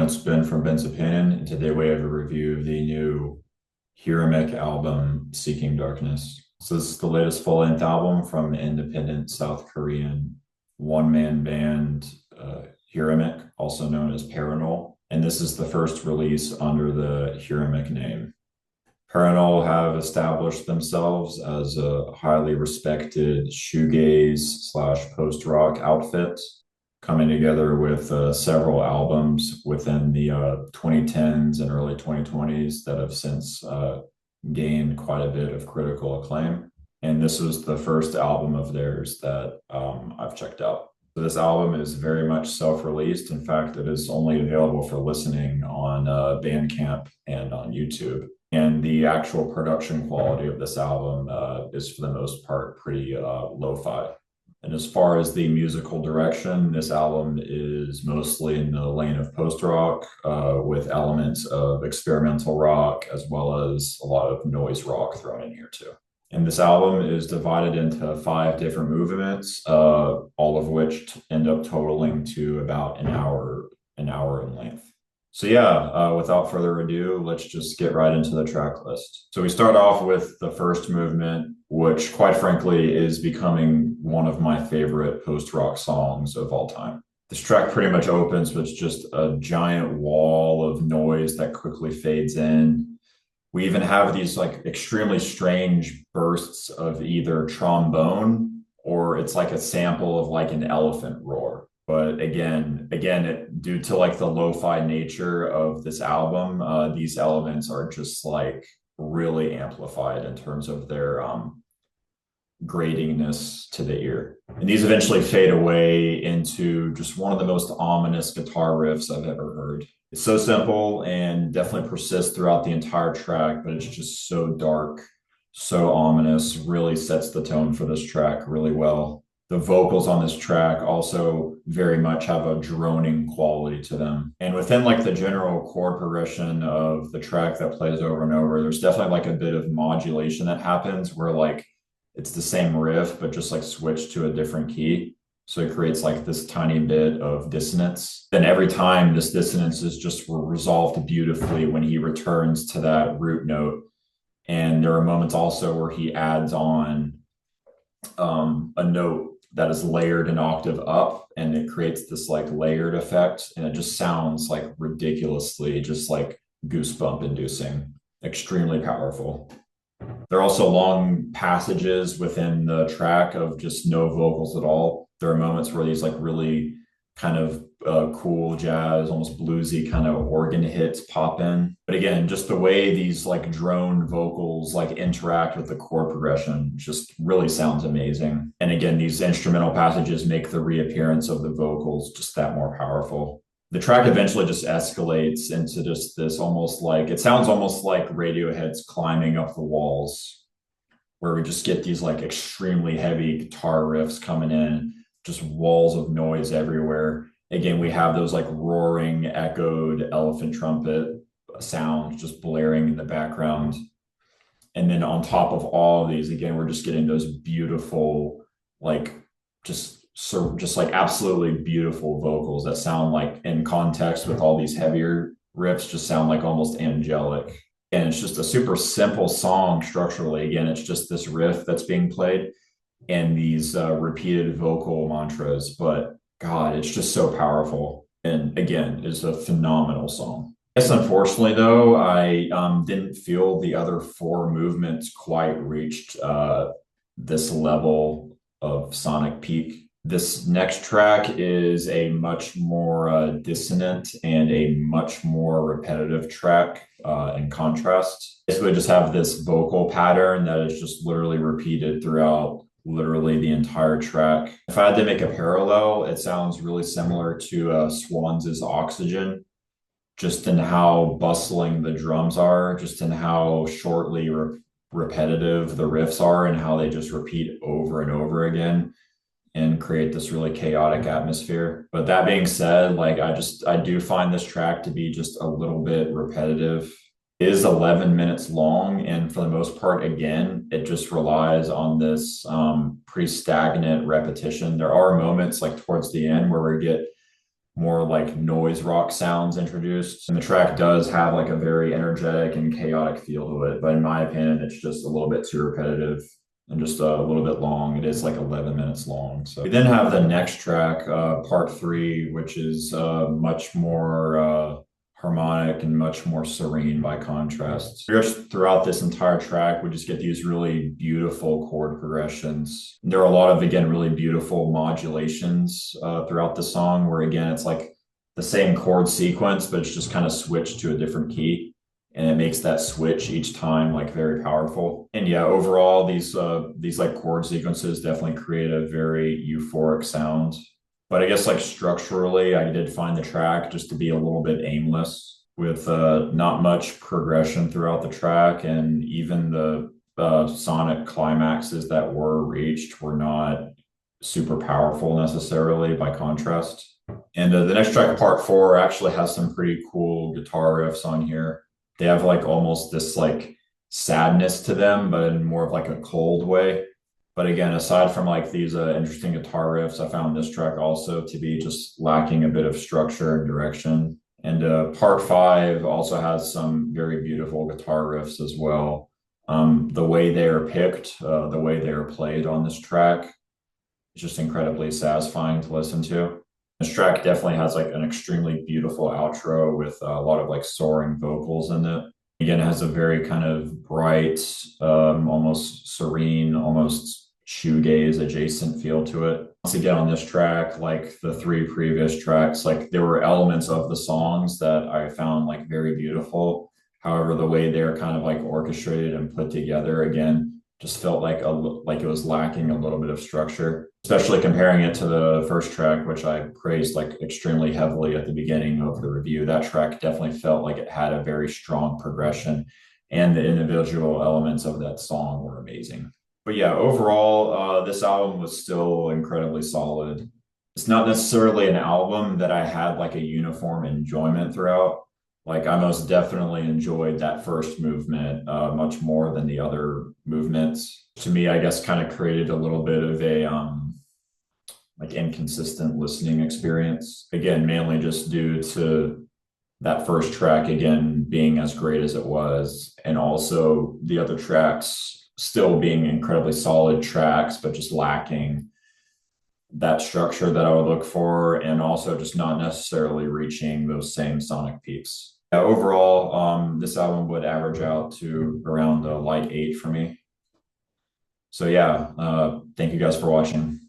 it's Ben from Ben's Opinion, and today we have a review of the new Huremic album, Seeking Darkness. So this is the latest full-length album from independent South Korean one-man band Huremic, also known as Paranol. And this is the first release under the Huremic name. Paranol have established themselves as a highly respected shoegaze slash post-rock outfit, coming together with several albums within the 2010s and early 2020s that have since gained quite a bit of critical acclaim. And this was the first album of theirs that I've checked out. So this album is very much self-released. In fact, it is only available for listening on Bandcamp and on YouTube. And the actual production quality of this album is, for the most part, pretty lo-fi. And as far as the musical direction, this album is mostly in the lane of post-rock with elements of experimental rock, as well as a lot of noise rock thrown in here too. And this album is divided into 5 different movements, all of which end up totaling to about an hour in length. So yeah, without further ado, let's just get right into the track list. So we start off with the first movement, which quite frankly is becoming one of my favorite post-rock songs of all time. This track pretty much opens with just a giant wall of noise that quickly fades in. We even have these like extremely strange bursts of either trombone or it's like a sample of like an elephant roar. But again, due to like the lo-fi nature of this album, these elements are just like really amplified in terms of their gratingness to the ear. And these eventually fade away into just one of the most ominous guitar riffs I've ever heard. It's so simple and definitely persists throughout the entire track, but it's just so dark, so ominous, really sets the tone for this track really well. The vocals on this track also very much have a droning quality to them. And within like the general chord progression of the track that plays over and over, there's definitely like a bit of modulation that happens where like it's the same riff, but just like switched to a different key. So it creates like this tiny bit of dissonance. Then every time this dissonance is just resolved beautifully when he returns to that root note. And there are moments also where he adds on a note that is layered an octave up, and it creates this like layered effect, and it just sounds like ridiculously just like goosebump inducing, extremely powerful. There are also long passages within the track of just no vocals at all. There are moments where these like really kind of cool jazz, almost bluesy kind of organ hits pop in. But again, just the way these like drone vocals like interact with the chord progression just really sounds amazing. And again, these instrumental passages make the reappearance of the vocals just that more powerful. The track eventually just escalates into just this almost like, it sounds almost like Radiohead's Climbing Up the Walls, where we just get these like extremely heavy guitar riffs coming in, just walls of noise everywhere. Again, we have those like roaring, echoed elephant trumpet sounds just blaring in the background. And then on top of all of these, again, we're just getting those beautiful, like just like absolutely beautiful vocals that sound like in context with all these heavier riffs just sound like almost angelic. And it's just a super simple song structurally. Again, it's just this riff that's being played and these repeated vocal mantras, but God, it's just so powerful. And again, it's a phenomenal song. Yes, unfortunately though, I didn't feel the other 4 movements quite reached this level of sonic peak. This next track is a much more dissonant and a much more repetitive track in contrast. Basically just have this vocal pattern that is just literally repeated throughout literally the entire track. If I had to make a parallel, it sounds really similar to Swans' Oxygen, just in how bustling the drums are, just in how shortly repetitive the riffs are and how they just repeat over and over again and create this really chaotic atmosphere. But that being said, like I do find this track to be just a little bit repetitive. It is 11 minutes long, and for the most part, again, it just relies on this pretty stagnant repetition. There are moments like towards the end where we get more like noise rock sounds introduced. And the track does have like a very energetic and chaotic feel to it, but in my opinion, it's just a little bit too repetitive and just a little bit long. It is like 11 minutes long. So we then have the next track, part three, which is much more harmonic and much more serene by contrast. Just throughout this entire track, we just get these really beautiful chord progressions. There are a lot of, again, really beautiful modulations throughout the song where, again, it's like the same chord sequence, but it's just kind of switched to a different key. And it makes that switch each time like very powerful. And yeah, overall, these like chord sequences definitely create a very euphoric sound. But I guess like structurally, I did find the track just to be a little bit aimless with not much progression throughout the track. And even the sonic climaxes that were reached were not super powerful necessarily by contrast. And the next track, part four, actually has some pretty cool guitar riffs on here. They have like almost this like sadness to them, but in more of like a cold way. But again, aside from like these interesting guitar riffs, I found this track also to be just lacking a bit of structure and direction. And part five also has some very beautiful guitar riffs as well. The way they are picked, the way they are played on this track, is just incredibly satisfying to listen to. This track definitely has like an extremely beautiful outro with a lot of like soaring vocals in it. Again, it has a very kind of bright, almost serene, almost shoegaze adjacent feel to it. Once again, on this track, like the three previous tracks, like there were elements of the songs that I found like very beautiful. However, the way they're kind of like orchestrated and put together, again, just felt like like it was lacking a little bit of structure, especially comparing it to the first track, which I praised like extremely heavily at the beginning of the review. That track definitely felt like it had a very strong progression, and the individual elements of that song were amazing. But yeah, overall, this album was still incredibly solid. It's not necessarily an album that I had like a uniform enjoyment throughout. Like I most definitely enjoyed that first movement much more than the other movements. To me, I guess kind of created a little bit of a like inconsistent listening experience. Again, mainly just due to that first track again being as great as it was, and also the other tracks still being incredibly solid tracks, but just lacking that structure that I would look for, and also just not necessarily reaching those same sonic peaks. Overall, this album would average out to around a light 8 for me. So yeah, thank you guys for watching.